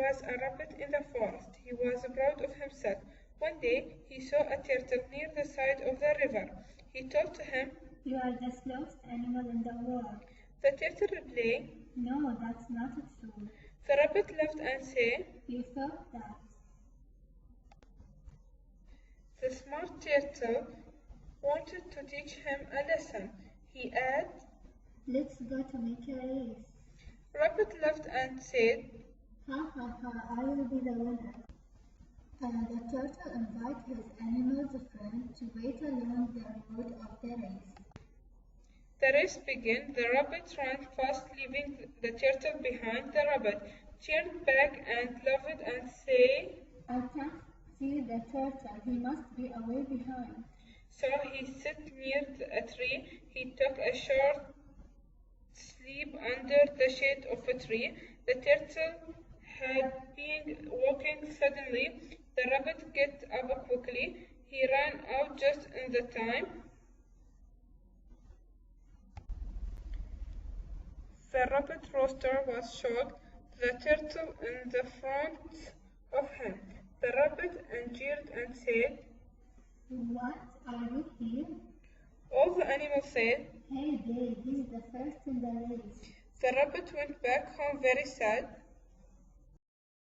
was a rabbit in the forest. He was proud of himself. One day he saw a turtle near the side of the river. He told to him, "You are the slowest animal in the world." The turtle replied, "No, that's not true." The rabbit laughed and said, "You thought that." The smart turtle wanted to teach him a lesson. He added, "Let's go to make a race." Rabbit laughed and said, "Ha ha ha, I will be the winner." The turtle invited his animal's friend to wait along the road of the race. The race began. The rabbit ran fast, leaving the turtle behind. The rabbit turned back and laughed and said, "I can't see the turtle. He must be away behind." So he sat near a tree. He took a short sleep under the shade of a tree. The turtle had been walking. Suddenly, the rabbit got up quickly. He ran out just in the time. The rabbit rooster was shocked. The turtle in the front of him. The rabbit jeered and said, "What, are you here?" All the animals said, "Hey, Dave, he's the first in the race." The rabbit went back home very sad.